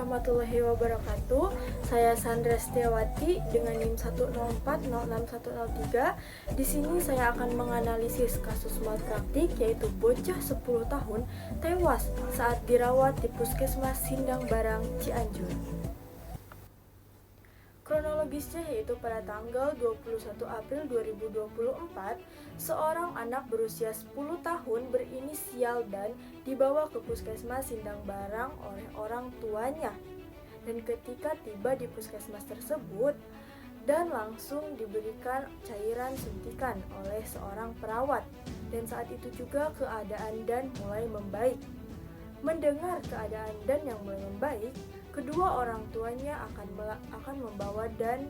warahmatullahi wabarakatuh. Saya Sandra Setiawati dengan NIM 104061103. Di sini saya akan menganalisis kasus malpraktik yaitu bocah 10 tahun tewas saat dirawat di Puskesmas Sindang Barang, Cianjur. Kronologisnya yaitu pada tanggal 21 April 2024, seorang anak berusia 10 tahun berinisial Dan dibawa ke Puskesmas Sindang Barang oleh orang tuanya. Dan ketika tiba di puskesmas tersebut, Dan langsung diberikan cairan suntikan oleh seorang perawat. Dan saat itu juga keadaan Dan mulai membaik. Mendengar keadaan Dan yang mulai membaik, kedua orang tuanya akan membawa Dan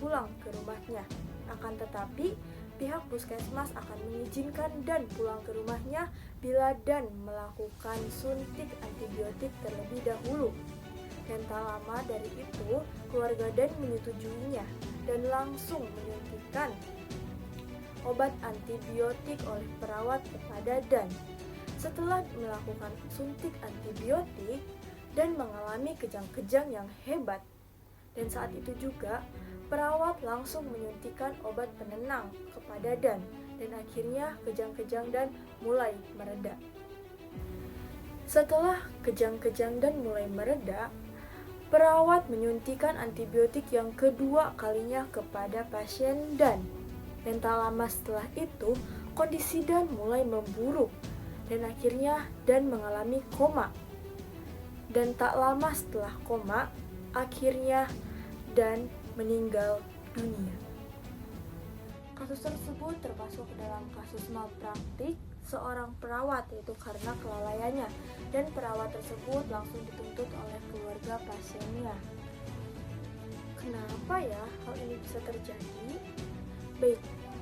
pulang ke rumahnya. Akan tetapi, pihak puskesmas akan mengizinkan Dan pulang ke rumahnya bila Dan melakukan suntik antibiotik terlebih dahulu. Dan tak lama dari itu, keluarga Dan menyetujuinya dan langsung menyuntikkan obat antibiotik oleh perawat kepada Dan. Setelah melakukan suntik antibiotik, Dan mengalami kejang-kejang yang hebat. Dan saat itu juga, perawat langsung menyuntikkan obat penenang kepada Dan akhirnya kejang-kejang Dan mulai mereda. Setelah kejang-kejang Dan mulai mereda, perawat menyuntikkan antibiotik yang kedua kalinya kepada pasien Dan tak lama setelah itu, kondisi Dan mulai memburuk. Dan akhirnya Dan mengalami koma. Dan tak lama setelah koma, akhirnya Dan meninggal dunia. Kasus tersebut termasuk dalam kasus malpraktik seorang perawat, yaitu karena kelalaiannya, dan perawat tersebut langsung dituntut oleh keluarga pasiennya. Kenapa ya hal ini bisa terjadi? Baik,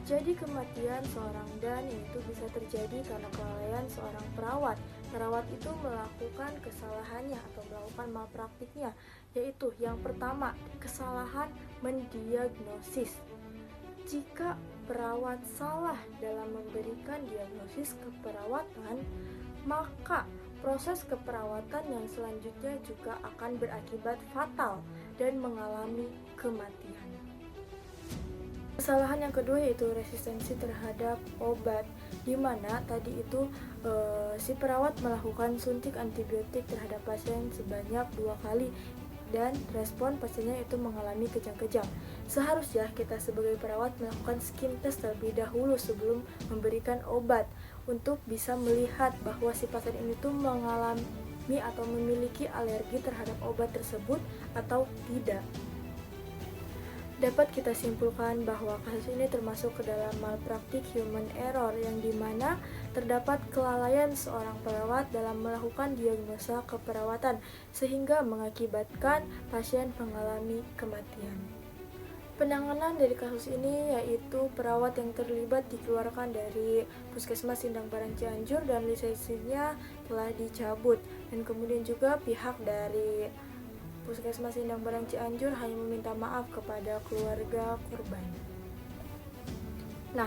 jadi kematian seorang Dan itu bisa terjadi karena kelalaian seorang perawat. Perawat itu melakukan kesalahannya atau melakukan malpraktiknya, yaitu yang pertama, kesalahan mendiagnosis. Jika perawat salah dalam memberikan diagnosis keperawatan, maka proses keperawatan yang selanjutnya juga akan berakibat fatal dan mengalami kematian. Kesalahan yang kedua yaitu resistensi terhadap obat, di mana tadi itu si perawat melakukan suntik antibiotik terhadap pasien sebanyak 2 kali dan respon pasiennya itu mengalami kejang-kejang. Seharusnya kita sebagai perawat melakukan skin test terlebih dahulu sebelum memberikan obat untuk bisa melihat bahwa si pasien ini tuh mengalami atau memiliki alergi terhadap obat tersebut atau tidak. Dapat kita simpulkan bahwa kasus ini termasuk ke dalam malpraktik human error yang dimana terdapat kelalaian seorang perawat dalam melakukan diagnosa keperawatan sehingga mengakibatkan pasien mengalami kematian. Penanganan dari kasus ini yaitu perawat yang terlibat dikeluarkan dari Puskesmas Sindang Barang Cianjur dan lisensinya telah dicabut, dan kemudian juga pihak dari Puskesmas Sindang Barang Cianjur hanya meminta maaf kepada keluarga korban. Nah,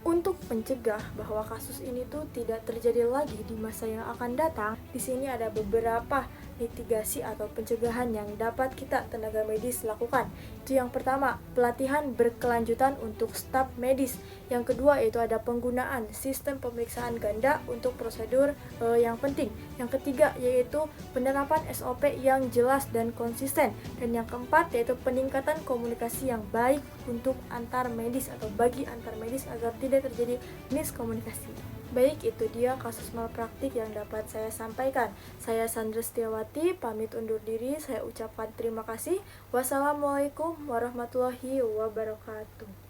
untuk mencegah bahwa kasus ini tuh tidak terjadi lagi di masa yang akan datang, di sini ada beberapa mitigasi atau pencegahan yang dapat kita tenaga medis lakukan. Itu yang pertama, pelatihan berkelanjutan untuk staf medis. Yang kedua yaitu ada penggunaan sistem pemeriksaan ganda untuk prosedur yang penting. Yang ketiga yaitu penerapan SOP yang jelas dan konsisten. Dan yang keempat yaitu peningkatan komunikasi yang baik untuk antar medis atau bagi antar medis agar tidak terjadi miskomunikasi. Baik, itu dia kasus malpraktik yang dapat saya sampaikan. Saya Sandra Setiawati, pamit undur diri. Saya ucapkan terima kasih. Wassalamualaikum warahmatullahi wabarakatuh.